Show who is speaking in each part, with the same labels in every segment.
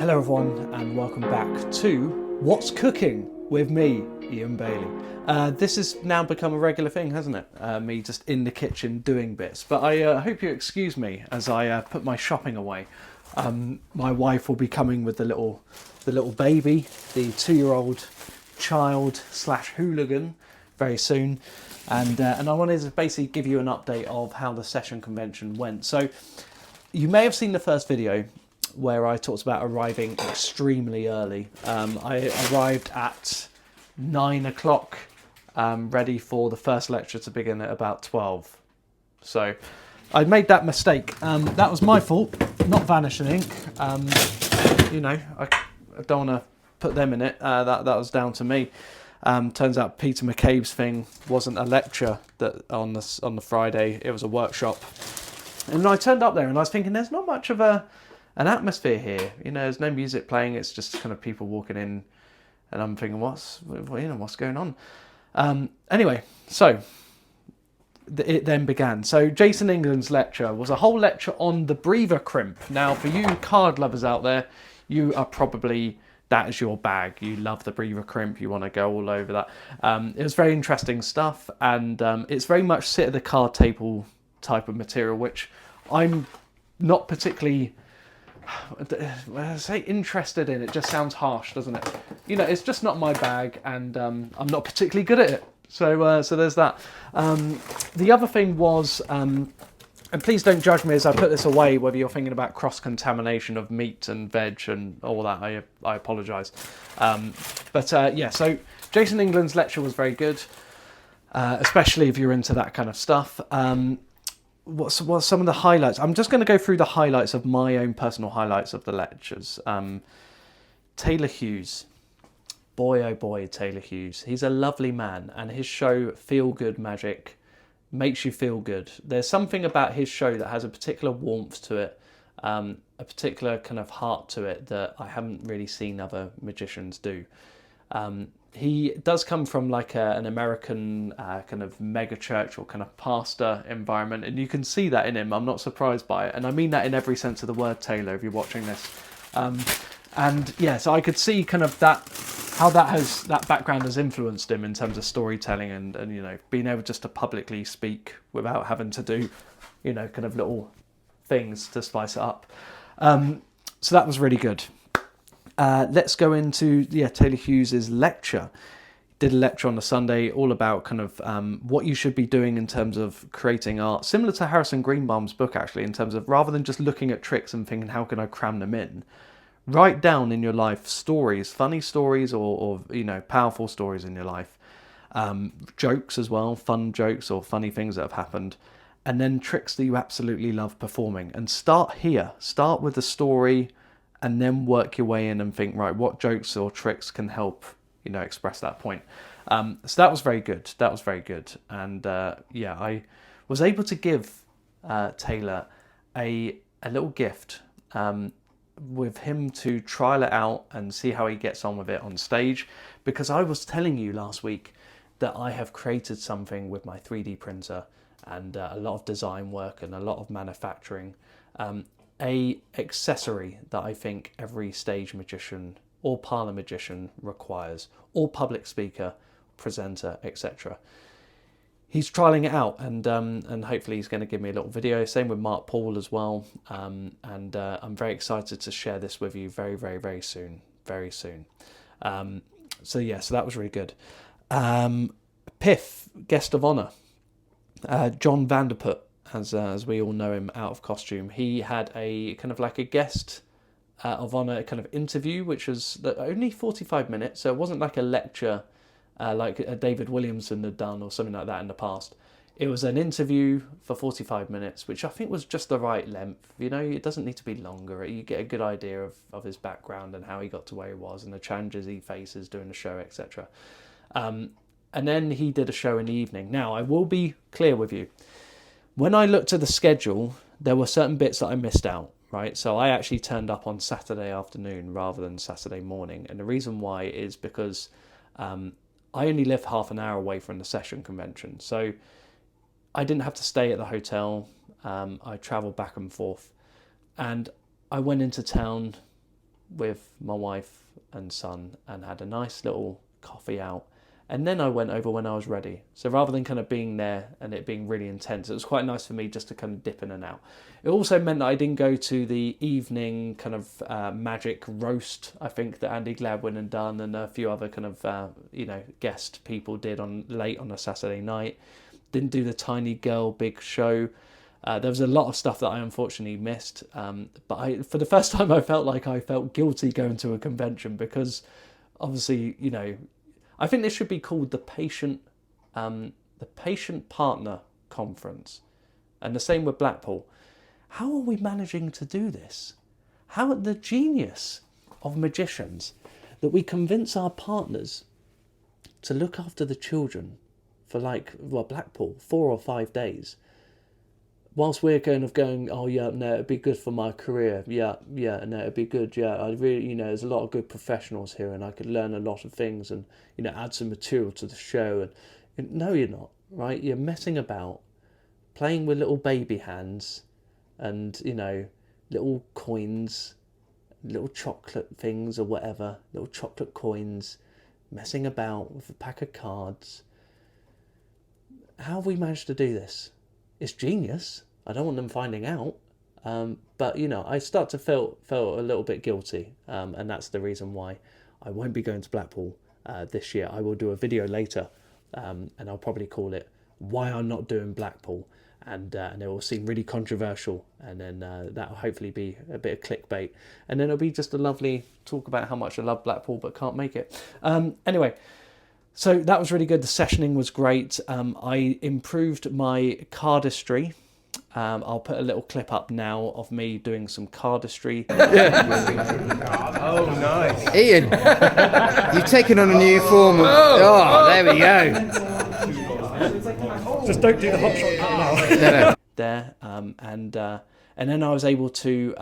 Speaker 1: Hello everyone and welcome back to What's Cooking with me, Ian Bailey. This has now become a regular thing, hasn't it? Me just in the kitchen doing bits. But I hope you excuse me as I put my shopping away. My wife will be coming with the little baby, the 2-year-old child / hooligan very soon. And I wanted to basically give you an update of how the session convention went. So you may have seen the first video where I talked about arriving extremely early. I arrived at 9 o'clock, ready for the first lecture to begin at about 12. So I made that mistake. That was my fault, not Vanishing Ink. I don't want to put them in it. That was down to me. Turns out Peter McCabe's thing wasn't a lecture that on the Friday. It was a workshop. And I turned up there and I was thinking, there's not much of an atmosphere here. There's no music playing. It's just kind of people walking in, and I'm thinking, what's going on? Anyway, so it then began. So Jason England's lecture was a whole lecture on the breather crimp. Now, for you card lovers out there, you are probably, that is your bag. You love the breather crimp. You want to go all over that. It was very interesting stuff, and it's very much sit at the card table type of material, which I'm not particularly, when I say interested in, it just sounds harsh, doesn't it? It's just not my bag, and I'm not particularly good at it. So there's that. The other thing was, and please don't judge me as I put this away, whether you're thinking about cross-contamination of meat and veg and all that, I apologise. So Jason England's lecture was very good, especially if you're into that kind of stuff. What's some of the highlights? I'm just going to go through the highlights of my own personal highlights of the lectures. Taylor Hughes. Boy, oh boy, Taylor Hughes. He's a lovely man, and his show, Feel Good Magic, makes you feel good. There's something about his show that has a particular warmth to it, a particular kind of heart to it that I haven't really seen other magicians do. He does come from like an American kind of mega church or kind of pastor environment, and you can see that in him. I'm not surprised by it, and I mean that in every sense of the word, Taylor, if you're watching this. So I could see kind of that, how that background has influenced him in terms of storytelling and being able just to publicly speak without having to do kind of little things to spice it up. So that was really good. Let's go into Taylor Hughes' lecture. Did a lecture on the Sunday all about kind of what you should be doing in terms of creating art, similar to Harrison Greenbaum's book actually, in terms of rather than just looking at tricks and thinking how can I cram them in, write down in your life stories, funny stories or powerful stories in your life, jokes as well, fun jokes or funny things that have happened, and then tricks that you absolutely love performing. And start with the story, and then work your way in and think, right, what jokes or tricks can help, express that point. So that was very good. And I was able to give Taylor a little gift with him to trial it out and see how he gets on with it on stage. Because I was telling you last week that I have created something with my 3D printer and a lot of design work and a lot of manufacturing. A accessory that I think every stage magician or parlour magician requires, or public speaker, presenter, etc. He's trialling it out, and hopefully he's going to give me a little video. Same with Mark Paul as well, and I'm very excited to share this with you very, very, very soon, very soon. So that was really good. Piff, guest of honour, John Vanderput. As we all know him out of costume, he had a kind of like a guest of honour kind of interview, which was only 45 minutes, so it wasn't like a lecture like a David Williamson had done or something like that in the past. It was an interview for 45 minutes, which I think was just the right length. It doesn't need to be longer. You get a good idea of his background and how he got to where he was and the challenges he faces doing the show, etc. And then he did a show in the evening. Now, I will be clear with you. When I looked at the schedule, there were certain bits that I missed out, right? So I actually turned up on Saturday afternoon rather than Saturday morning. And the reason why is because I only live half an hour away from the session convention. So I didn't have to stay at the hotel. I travelled back and forth. And I went into town with my wife and son and had a nice little coffee out. And then I went over when I was ready. So rather than kind of being there and it being really intense, it was quite nice for me just to kind of dip in and out. It also meant that I didn't go to the evening kind of magic roast, I think, that Andy Gladwin had done and a few other kind of, guest people did late on a Saturday night. Didn't do the Tiny Girl Big Show. There was a lot of stuff that I unfortunately missed. But for the first time, I felt guilty going to a convention because obviously, I think this should be called the patient partner conference, and the same with Blackpool. How are we managing to do this? How the genius of magicians that we convince our partners to look after the children for Blackpool 4 or 5 days, whilst we're going, oh yeah, no, it'd be good for my career. Yeah, no, it'd be good. Yeah, I really, there's a lot of good professionals here, and I could learn a lot of things, and add some material to the show. And no, you're not, right? You're messing about, playing with little baby hands, and little coins, little chocolate things or whatever, little chocolate coins, messing about with a pack of cards. How have we managed to do this? It's genius. I don't want them finding out. But, I start to feel a little bit guilty. And that's the reason why I won't be going to Blackpool this year. I will do a video later, and I'll probably call it Why I'm Not Doing Blackpool. And it will seem really controversial. And then that'll hopefully be a bit of clickbait. And then it'll be just a lovely talk about how much I love Blackpool but can't make it. Anyway. So that was really good. The sessioning was great. I improved my cardistry. I'll put a little clip up now of me doing some cardistry.
Speaker 2: Oh, nice.
Speaker 3: Ian, you've taken on a new form of... Oh, there we go.
Speaker 1: Just don't do the hot shot cut now. No. There, and then I was able to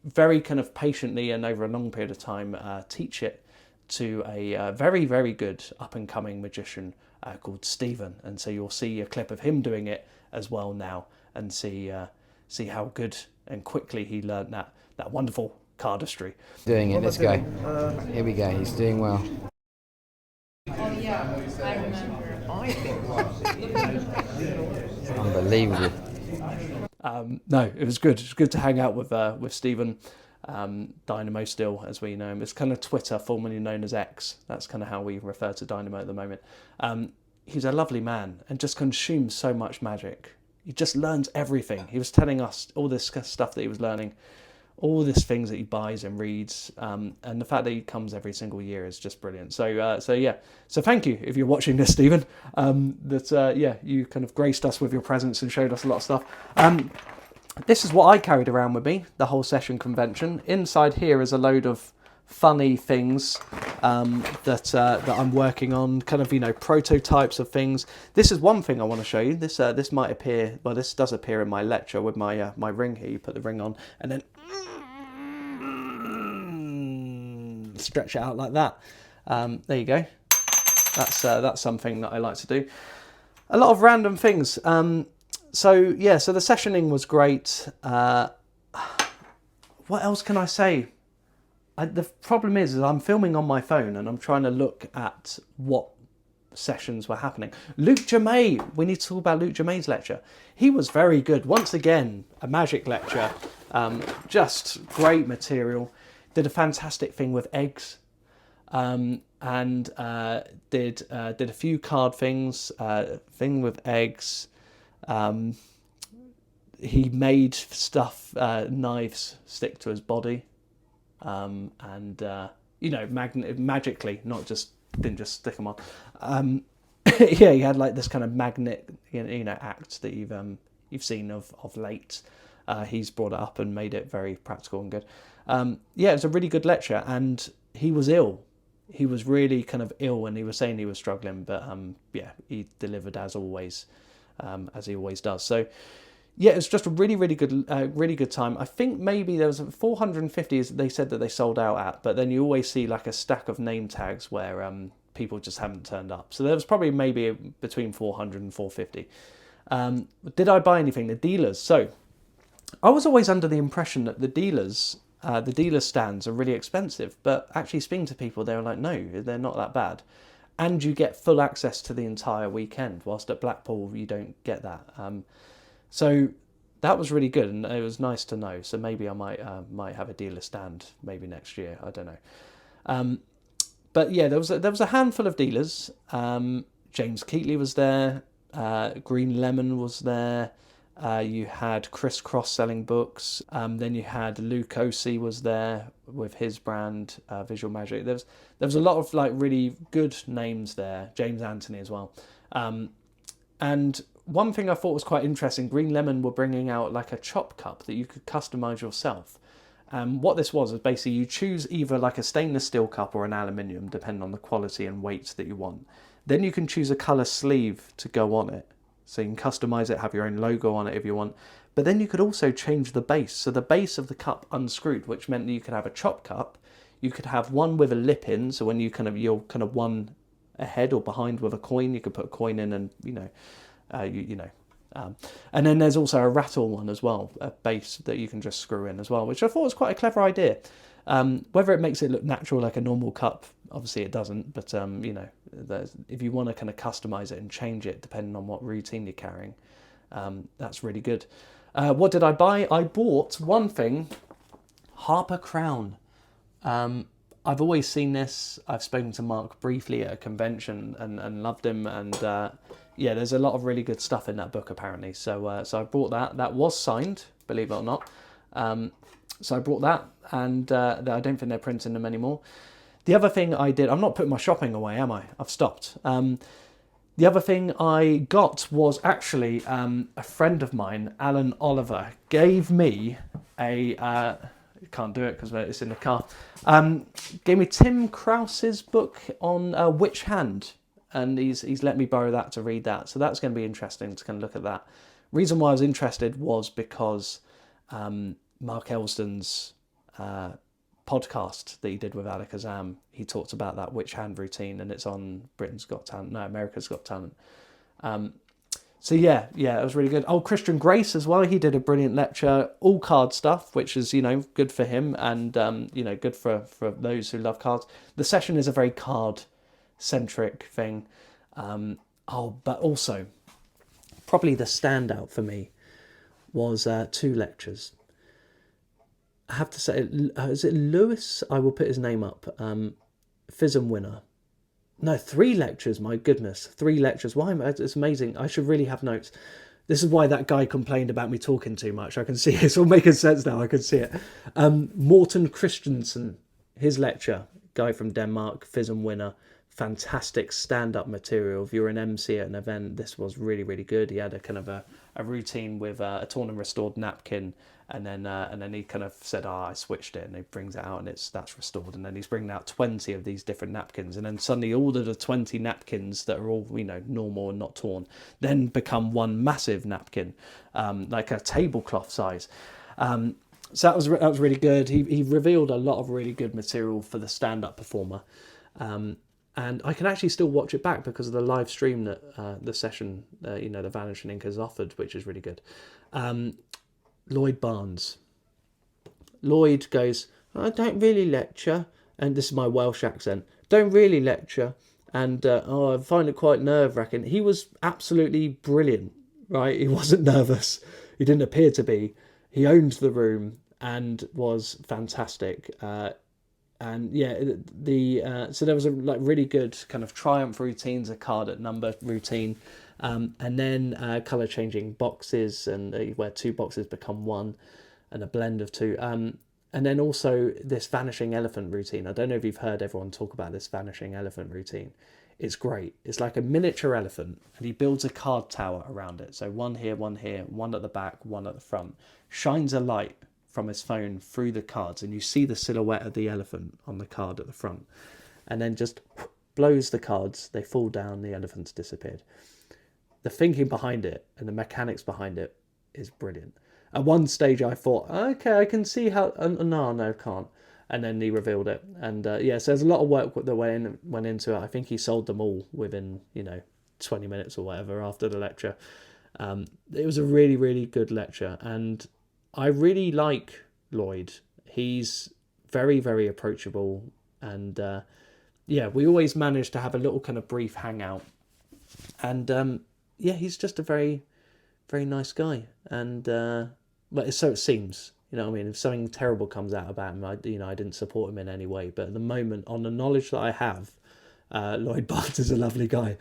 Speaker 1: very kind of patiently and over a long period of time teach it to a very, very good up-and-coming magician called Stephen. And so you'll see a clip of him doing it as well now and see how good and quickly he learned that wonderful cardistry.
Speaker 3: Doing it, let's go. Here we go, he's doing well.
Speaker 4: Oh yeah, I remember.
Speaker 2: I think
Speaker 3: Unbelievable.
Speaker 1: No, it was good. It was good to hang out with Stephen. Dynamo still, as we know him. It's kind of Twitter, formerly known as X. That's kind of how we refer to Dynamo at the moment. He's a lovely man and just consumes so much magic. He just learns everything. He was telling us all this stuff that he was learning, all these things that he buys and reads, and the fact that he comes every single year is just brilliant. So thank you if you're watching this, Stephen. You kind of graced us with your presence and showed us a lot of stuff. This is what I carried around with me, the whole session convention. Inside here is a load of funny things that I'm working on, kind of, prototypes of things. This is one thing I want to show you. This might appear, well, this does appear in my lecture with my my ring here. You put the ring on and then stretch it out like that. There you go. That's something that I like to do. A lot of random things. So the sessioning was great. What else can I say? The problem is I'm filming on my phone and I'm trying to look at what sessions were happening. Luke Jermaine, we need to talk about Luke Jermaine's lecture. He was very good. Once again, a magic lecture. Just great material. Did a fantastic thing with eggs. And did a few card things. Thing with eggs. He made stuff, knives stick to his body, magically, didn't just stick them on. He had like this kind of magnet, act that you've seen of late. He's brought it up and made it very practical and good. It was a really good lecture, and he was ill. He was really kind of ill, and he was saying he was struggling, but he delivered as always. As he always does. So, it was just a really, really good time. I think maybe there was 450. They said that they sold out at, but then you always see like a stack of name tags where people just haven't turned up. So there was probably maybe between 400 and 450. Did I buy anything? The dealers. So I was always under the impression that the dealers the dealer stands are really expensive, but actually speaking to people, they were like, no, they're not that bad. And you get full access to the entire weekend, whilst at Blackpool you don't get that. So that was really good, and it was nice to know. So maybe I might have a dealer stand maybe next year. I don't know. But yeah, there was a handful of dealers. James Keatley was there. Green Lemon was there. You had Chris Cross selling books. Then you had Luke Osey was there with his brand, Visual Magic. There was a lot of like really good names there. James Anthony as well. And one thing I thought was quite interesting, Green Lemon were bringing out like a chop cup that you could customise yourself. What this was is basically you choose either like a stainless steel cup or an aluminium, depending on the quality and weight that you want. Then you can choose a colour sleeve to go on it. So you can customise it, have your own logo on it if you want. But then you could also change the base. So the base of the cup unscrewed, which meant that you could have a chop cup. You could have one with a lip in. So when you're kind of one ahead or behind with a coin, you could put a coin in and, and then there's also a rattle one as well, a base that you can just screw in as well, which I thought was quite a clever idea. Whether it makes it look natural like a normal cup, obviously it doesn't, but if you want to kind of customize it and change it depending on what routine you're carrying, that's really good. What did I buy? I bought one thing, Harper Crown. I've always seen this. I've spoken to Mark briefly at a convention and loved him, and there's a lot of really good stuff in that book apparently. So I bought that. That was signed, believe it or not. So I brought that, and I don't think they're printing them anymore. The other thing I did, I'm not putting my shopping away, am I? I've stopped. The other thing I got was actually a friend of mine, Alan Oliver, gave me a... can't do it because it's in the car. Gave me Tim Krause's book on Witch Hand, and he's let me borrow that to read that. So that's going to be interesting to kind of look at that. Reason why I was interested was because Mark Elston's podcast that he did with Alec Azam, he talked about that Witch Hand routine, and it's on America's Got Talent. So yeah, it was really good. Oh, Christian Grace as well. He did a brilliant lecture, all card stuff, which is, good for him and, good for those who love cards. The session is a very card-centric thing. But also, probably the standout for me was 2 lectures. I have to say, is it Lewis? I will put his name up. FISM winner. No, 3 lectures, my goodness. 3 lectures. Why? It's amazing. I should really have notes. This is why that guy complained about me talking too much. I can see it. It's all making sense now. I can see it. Morten Christensen, his lecture, guy from Denmark, FISM winner. Fantastic stand-up material. If you're an MC at an event, this was really, really good. He had a kind of a routine with a torn and restored napkin, and then he kind of said, I switched it, and he brings it out, and that's restored, and then he's bringing out 20 of these different napkins, and then suddenly all of the 20 napkins that are all normal and not torn then become one massive napkin, like a tablecloth size. So that was really good. He revealed a lot of really good material for the stand-up performer. And I can actually still watch it back because of the live stream that the session, the Vanishing Ink has offered, which is really good. Lloyd Barnes. Lloyd goes, I don't really lecture, and this is my Welsh accent, don't really lecture, and I find it quite nerve-wracking. He was absolutely brilliant, right? He wasn't nervous. He didn't appear to be. He owned the room and was fantastic. And yeah, so there was a really good kind of triumph routines, a card at number routine, and then color changing boxes, and where 2 boxes become 1, and a blend of 2. And then also this vanishing elephant routine. I don't know if you've heard everyone talk about this vanishing elephant routine. It's great. It's like a miniature elephant, and he builds a card tower around it. So 1 here, 1 here, 1 at the back, 1 at the front. Shines a light from his phone through the cards, and you see the silhouette of the elephant on the card at the front, and then just blows the cards, they fall down, the elephant's disappeared. The thinking behind it and the mechanics behind it is brilliant. At one stage I thought, okay, I can see how, no, can't, and then he revealed it, and so there's a lot of work that went into it. I think he sold them all within 20 minutes or whatever after the lecture. It was a really, really good lecture, and I really like Lloyd. He's very, very approachable, and yeah, we always manage to have a little kind of brief hangout. And yeah, he's just a very, very nice guy, and but so it seems. You know what I mean? If something terrible comes out about him, I didn't support him in any way. But at the moment, on the knowledge that I have, Lloyd Bart is a lovely guy.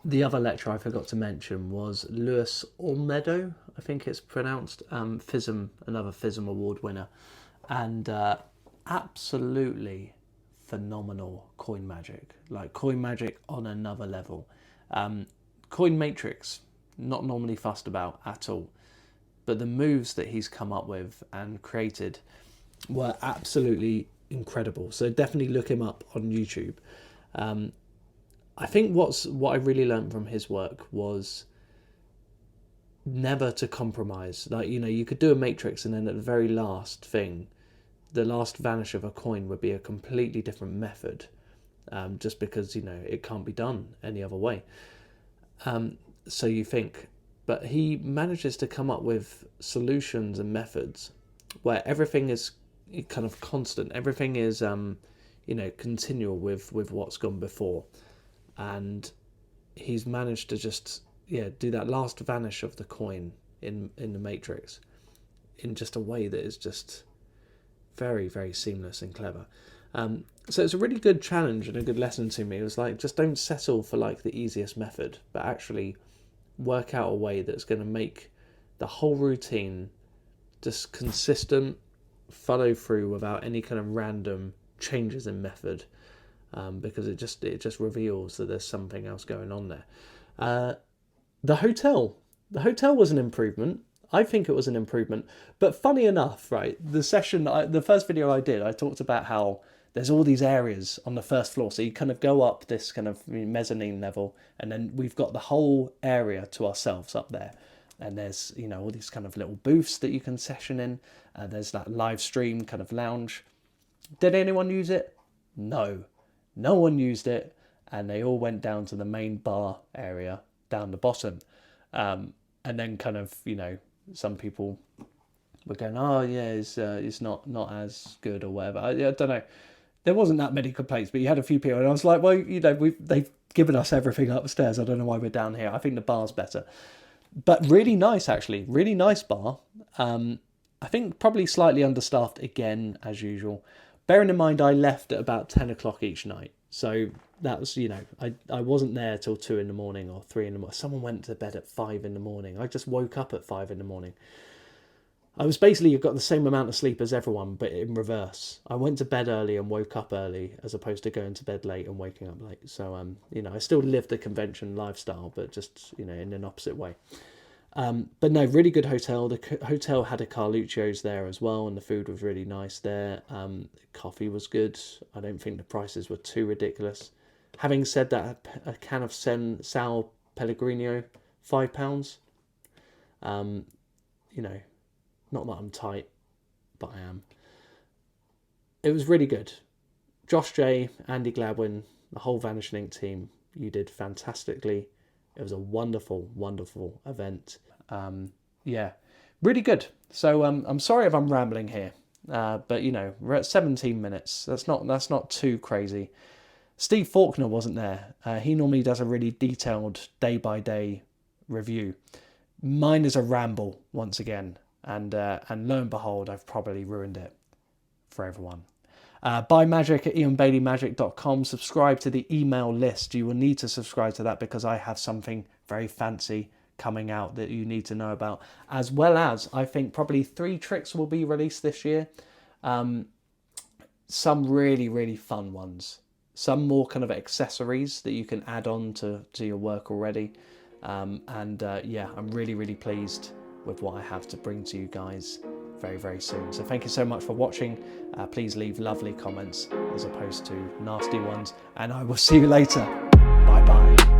Speaker 1: The other lecturer I forgot to mention was Lewis Olmedo, I think it's pronounced. FISM, another FISM award winner, and absolutely phenomenal coin magic. Like coin magic on another level. Coin matrix, not normally fussed about at all. But the moves that he's come up with and created were absolutely incredible. So definitely look him up on YouTube. I think what I really learned from his work was never to compromise. Like, you could do a matrix and then at the very last thing, the last vanish of a coin would be a completely different method, just because, it can't be done any other way. So you think... But he manages to come up with solutions and methods where everything is kind of constant. Everything is, continual with what's gone before. And he's managed to just, do that last vanish of the coin in the matrix in just a way that is just very, very seamless and clever. So it's a really good challenge and a good lesson to me. It was like, just don't settle for like the easiest method, but actually work out a way that's going to make the whole routine just consistent, follow through without any kind of random changes in method, because it just reveals that there's something else going on there. The hotel was an improvement. I think it was an improvement, but funny enough, right, the first video I did, I talked about how there's all these areas on the first floor. So you kind of go up this kind of mezzanine level, and then we've got the whole area to ourselves up there. And there's, all these kind of little booths that you can session in. There's that live stream kind of lounge. Did anyone use it? No. No one used it. And they all went down to the main bar area down the bottom. And then kind of, some people were going, oh yeah, it's not as good or whatever. I don't know. There wasn't that many complaints, but you had a few people, and I was like, well, they've given us everything upstairs. I don't know why we're down here. I think the bar's better, but really nice, actually, really nice bar. I think probably slightly understaffed again as usual. Bearing in mind, I left at about 10 o'clock each night, so that was, I wasn't there till 2 a.m. or 3 a.m. Someone went to bed at 5 a.m. I just woke up at 5 a.m. I was basically, got the same amount of sleep as everyone, but in reverse. I went to bed early and woke up early, as opposed to going to bed late and waking up late. So, I still lived the convention lifestyle, but just, in an opposite way. But no, really good hotel. The hotel had a Carluccio's there as well, and the food was really nice there. Coffee was good. I don't think the prices were too ridiculous. Having said that, a can of Sal Pellegrino, £5. Not that I'm tight, but I am. It was really good. Josh J, Andy Gladwin, the whole Vanish Link team, you did fantastically. It was a wonderful, wonderful event. Yeah, really good. So I'm sorry if I'm rambling here, but we're at 17 minutes. That's not too crazy. Steve Faulkner wasn't there. He normally does a really detailed day-by-day review. Mine is a ramble once again. And lo and behold, I've probably ruined it for everyone. Buy magic at ianbaileymagic.com. Subscribe to the email list. You will need to subscribe to that because I have something very fancy coming out that you need to know about. As well as, I think probably 3 tricks will be released this year. Some really, really fun ones. Some more kind of accessories that you can add on to your work already. Yeah, I'm really, really pleased with what I have to bring to you guys very, very soon. So thank you so much for watching. Please leave lovely comments as opposed to nasty ones, and I will see you later. Bye bye.